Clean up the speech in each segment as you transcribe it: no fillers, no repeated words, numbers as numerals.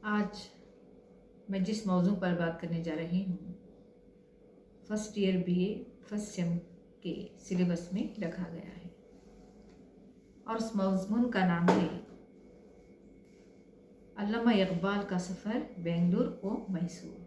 آج میں جس موضوع پر بات کرنے جا رہی ہوں first year B A first sem کے سلیبس میں رکھا گیا ہے اور اس مضمون کا نام ہے علامہ اقبال کا سفر بنگلور و میسور،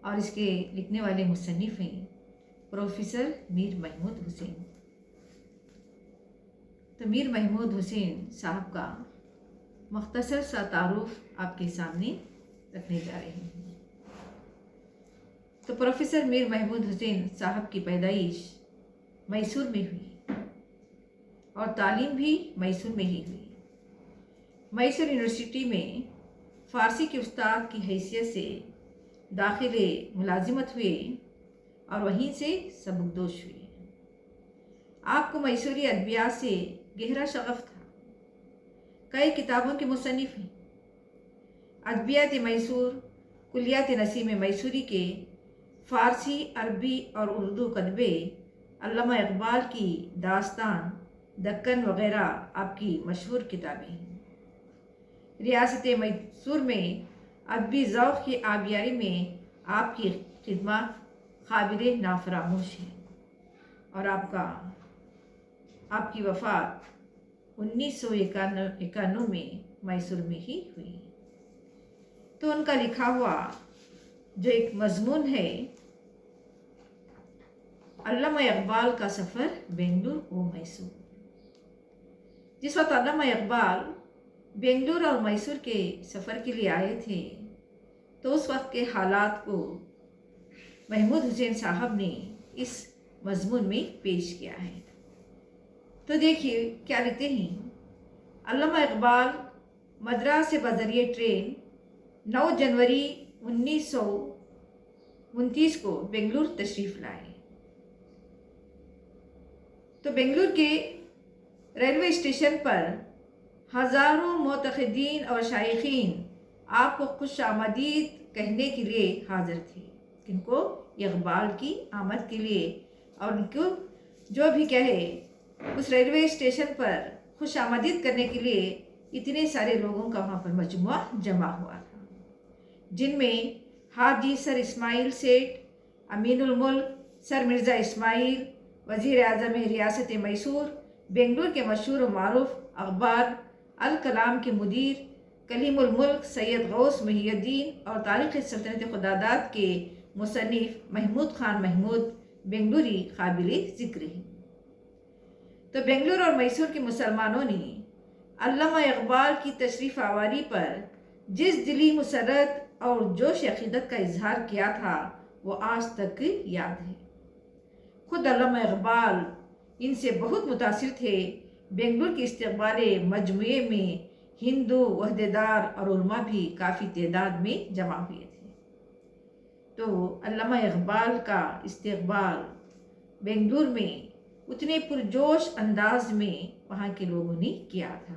اور اس کے لکھنے والے مصنف ہیں پروفیسر میر محمود حسین۔ تو میر محمود حسین صاحب کا مختصر سا تعارف آپ کے سامنے رکھنے جا رہے ہیں۔ تو پروفیسر میر محمود حسین صاحب کی پیدائش میسور میں ہوئی اور تعلیم بھی میسور میں ہی ہوئی۔ میسور یونیورسٹی میں فارسی کے استاد کی حیثیت سے داخل ملازمت ہوئے اور وہیں سے سبکدوش ہوئے۔ آپ کو میسوری ادبیات سے گہرا شغف تھا، کئی کتابوں کے مصنف ہیں۔ ادبیات میسور، کلیات نسیم میسوری کے فارسی، عربی اور اردو کتبے، علامہ اقبال کی داستان دکن وغیرہ آپ کی مشہور کتابیں ہیں۔ ریاست میسور میں ادبی ذوق کی آبیاری میں آپ کی خدمات قابل نافراموش ہیں، اور آپ کی وفات 1991 میں میسور میں ہی ہوئی۔ تو ان کا لکھا ہوا جو ایک مضمون ہے علامہ اقبال کا سفر بنگلور و میسور، جس وقت علامہ اقبال بنگلور اور میسور کے سفر کے لیے آئے تھے تو اس وقت کے حالات کو محمود حسین صاحب نے اس مضمون میں پیش کیا ہے۔ تو دیکھیے کیا لکھتے ہیں۔ علامہ اقبال مدراس سے بذریعہ ٹرین 9 جنوری 1929 کو بنگلور تشریف لائے۔ تو بنگلور کے ریلوے اسٹیشن پر ہزاروں معتقدین اور شائقین آپ کو خوش آمدید کہنے کے لیے حاضر تھے، ان کو اقبال کی آمد کے لیے، اور ان کو جو بھی کہے اس ریلوے اسٹیشن پر خوش آمدید کرنے کے لیے اتنے سارے لوگوں کا وہاں پر مجموعہ جمع ہوا تھا، جن میں حاجی سر اسماعیل سیٹھ، امین الملک سر مرزا اسماعیل، وزیر اعظم ریاست میسور، بنگلور کے مشہور و معروف اخبار الکلام کے مدیر کلیم الملک سید غوث محی الدین، اور تاریخ سلطنت خداداد کے مصنف محمود خان محمود بنگلوری قابل ذکر ہیں۔ تو بنگلور اور میسور کے مسلمانوں نے علامہ اقبال کی تشریف آوری پر جس دلی مسرت اور جوش عقیدت کا اظہار کیا تھا وہ آج تک یاد ہے۔ خود علامہ اقبال ان سے بہت متاثر تھے۔ بنگلور کے استقبال مجموعے میں ہندو عہدیدار اور علماء بھی کافی تعداد میں جمع ہوئے تھے۔ تو علامہ اقبال کا استقبال بنگلور میں اتنے پرجوش انداز میں وہاں کے لوگوں نے کیا تھا۔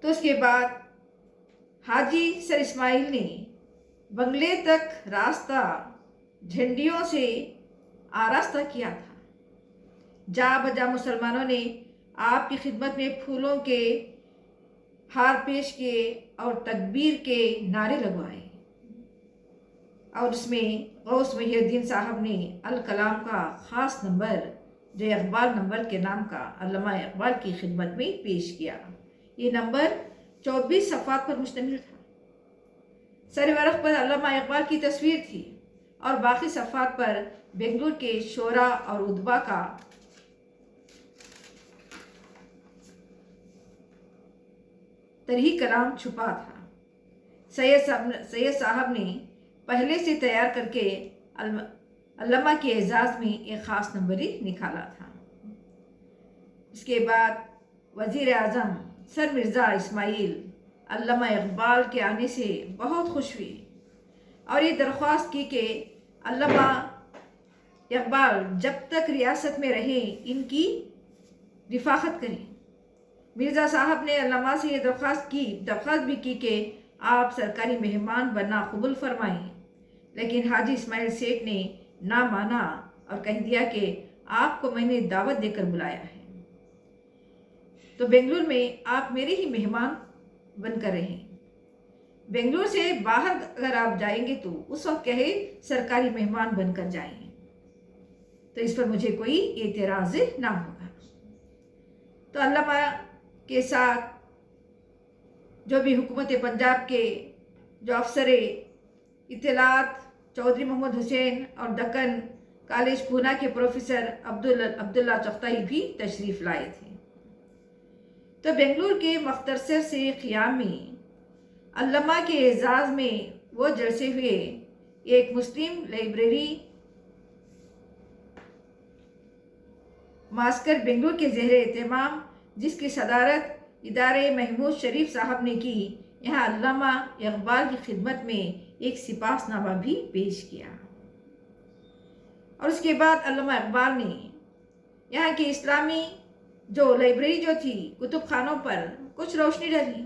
تو اس کے بعد حاجی سر اسماعیل نے بنگلے تک راستہ جھنڈیوں سے آراستہ کیا تھا۔ جا بجا مسلمانوں نے آپ کی خدمت میں پھولوں کے ہار پیش کیے اور تکبیر کے نعرے لگوائے، اور اس میں غوث محی الدین صاحب نے الکلام کا خاص نمبر جو اقبال نمبر کے نام کا علامہ اقبال کی خدمت میں پیش کیا۔ یہ نمبر 24 صفحات پر مشتمل تھا۔ سر ورق پر علامہ اقبال کی تصویر تھی اور باقی صفحات پر بنگلور کے شعراء اور ادبا کا طرح کلام چھپا تھا۔ سید صاحب نے پہلے سے تیار کر کے علامہ کے اعزاز میں ایک خاص نمبر نکالا تھا۔ اس کے بعد وزیر اعظم سر مرزا اسماعیل علامہ اقبال کے آنے سے بہت خوش ہوئے اور یہ درخواست کی کہ علامہ اقبال جب تک ریاست میں رہیں ان کی رفاقت کریں۔ مرزا صاحب نے علامہ سے یہ درخواست بھی کی کہ آپ سرکاری مہمان بننا قبول فرمائیں، لیکن حاجی اسماعیل سیٹھ نے نہ مانا اور کہہ دیا کہ آپ کو میں نے دعوت دے کر بلایا ہے، تو بنگلور میں آپ میرے ہی مہمان بن کر رہیں۔ بنگلور سے باہر اگر آپ جائیں گے تو اس وقت کہے سرکاری مہمان بن کر جائیں، تو اس پر مجھے کوئی اعتراض نہ ہوگا۔ تو علامہ کے ساتھ جو بھی حکومت پنجاب کے جو افسر اطلاعات چودھری محمد حسین اور دکن کالج پونا کے پروفیسر عبداللہ چغتائی بھی تشریف لائے تھے۔ تو بنگلور کے مختصر سے قیام میں علامہ کے اعزاز میں وہ جلسے ہوئے۔ ایک مسلم لائبریری ماسکر بنگلور کے زیر اہتمام، جس کی صدارت ادارے محمود شریف صاحب نے کی، یہاں علامہ اقبال کی خدمت میں ایک سپاس نامہ بھی پیش کیا، اور اس کے بعد علامہ اقبال نے یہاں کی اسلامی جو لائبریری جو تھی کتب خانوں پر کچھ روشنی ڈالی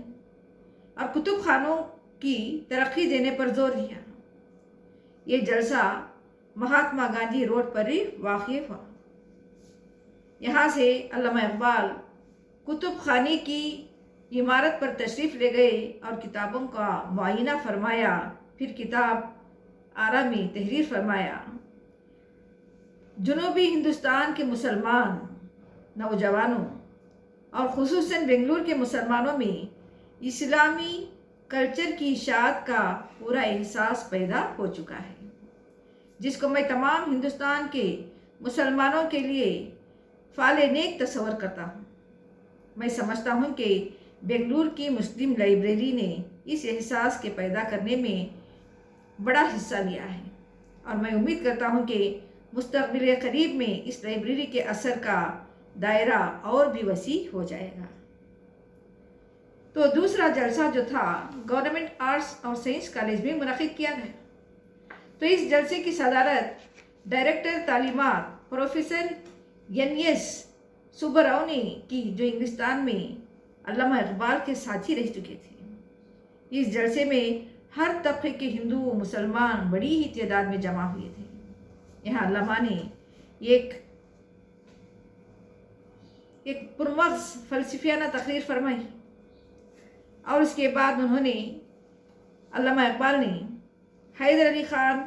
اور کتب خانوں کی ترقی دینے پر زور دیا۔ یہ جلسہ مہاتما گاندھی روڈ پر واقع ہوا۔ یہاں سے علامہ اقبال کتب خانے کی عمارت پر تشریف لے گئے اور کتابوں کا معائنہ فرمایا، پھر کتاب آرا میں تحریر فرمایا۔ جنوبی ہندوستان کے مسلمان نوجوانوں اور خصوصاً بنگلور کے مسلمانوں میں اسلامی کلچر کی اشاعت کا پورا احساس پیدا ہو چکا ہے، جس کو میں تمام ہندوستان کے مسلمانوں کے لیے فعال نیک تصور کرتا ہوں۔ میں سمجھتا ہوں کہ بنگلور کی مسلم لائبریری نے اس احساس کے پیدا کرنے میں بڑا حصہ لیا ہے، اور میں امید کرتا ہوں کہ مستقبل قریب میں اس لائبریری کے اثر کا دائرہ اور بھی وسیع ہو جائے گا۔ تو دوسرا جلسہ جو تھا گورنمنٹ آرٹس اور سائنس کالج میں منعقد کیا گیا۔ تو اس جلسے کی صدارت ڈائریکٹر تعلیمات پروفیسر این ایس سبراؤ نے کی، جو انگلستان میں علامہ اقبال کے ساتھی رہ چکے تھے۔ اس جلسے میں ہر طبقے کے ہندو مسلمان بڑی ہی تعداد میں جمع ہوئے تھے۔ یہاں علامہ نے ایک پرمغز فلسفیانہ تقریر فرمائی، اور اس کے بعد انہوں نے علامہ اقبال نے حیدر علی خان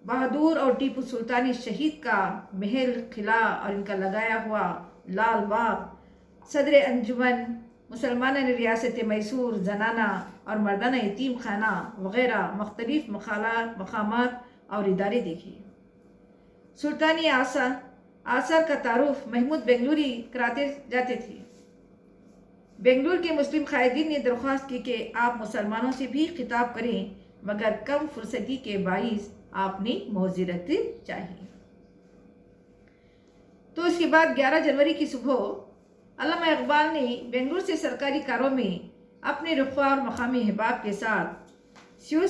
بہادر اور ٹیپو سلطانی شہید کا محل قلعہ اور ان کا لگایا ہوا لال باغ، صدر انجمن مسلمانہ نے ریاست میسور زنانہ اور مردانہ یتیم خانہ وغیرہ مختلف مقامات اور ادارے دیکھے۔ سلطانی آثار کا تعارف محمود بنگلوری کراتے جاتے تھے۔ بنگلور کے مسلم قائدین نے درخواست کی کہ آپ مسلمانوں سے بھی خطاب کریں، مگر کم فرصتی کے باعث آپ نے معذرت چاہی۔ تو اس کے بعد 11 جنوری کی صبح علامہ اقبال نے بنگلور سے سرکاری کاروں میں اپنے رفقا اور مقامی احباب کے ساتھ سیو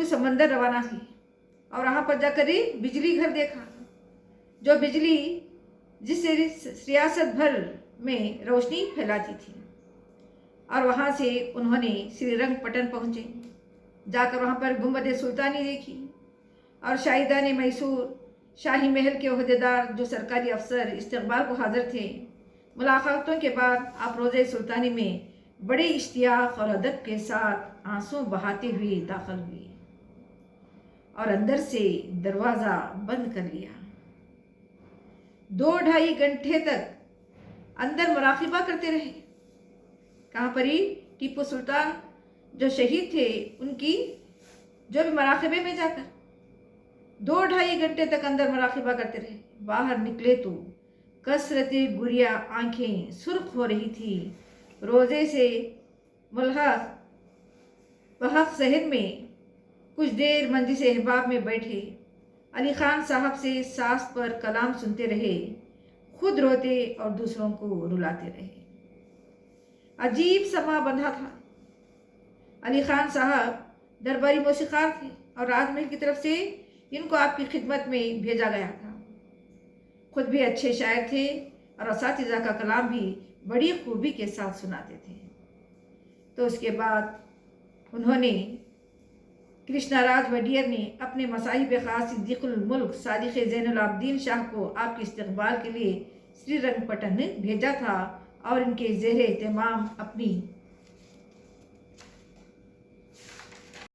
سمندر روانہ ہوئے، اور وہاں پر جا کر بجلی گھر دیکھا، جو بجلی جس سے ریاست بھر میں روشنی پھیلاتی تھی، اور وہاں سے انہوں نے سری رنگ پٹن پہنچے، جا کر وہاں پر گنبد سلطانی دیکھی، اور شاہدان میسور شاہی محل کے عہدیدار جو سرکاری افسر استقبال کو حاضر تھے۔ ملاقاتوں کے بعد آپ روضہ سلطانی میں بڑے اشتیاق اور ادب کے ساتھ آنسو بہاتے ہوئے داخل ہوئے، اور اندر سے دروازہ بند کر لیا۔ 2-2.5 گھنٹے تک اندر مراقبہ کرتے رہے۔ کہاں پر ہی ٹیپو سلطان جو شہید تھے ان کی جو بھی مراقبے میں جا کر 2-2.5 گھنٹے تک اندر مراقبہ کرتے رہے۔ باہر نکلے تو کثرت گریہ آنکھیں سرخ ہو رہی تھی۔ روزے سے ملحق بحق ذہن میں کچھ دیر مجلس احباب میں بیٹھے، علی خان صاحب سے ساز پر کلام سنتے رہے، خود روتے اور دوسروں کو رلاتے رہے۔ عجیب سما بندھا تھا۔ علی خان صاحب درباری موسیقار تھے، اور راج محل کی طرف سے ان کو آپ کی خدمت میں بھیجا گیا تھا۔ خود بھی اچھے شاعر تھے، اور اساتذہ کا کلام بھی بڑی خوبی کے ساتھ سناتے تھے۔ تو اس کے بعد انہوں نے کرشنا راج وڈیر نے اپنے مصاحب خاص صدیق الملک صادق زین العابدین شاہ کو آپ کے استقبال کے لیے سری رنگ پٹن بھیجا تھا، اور ان کے زیر اہتمام اپنی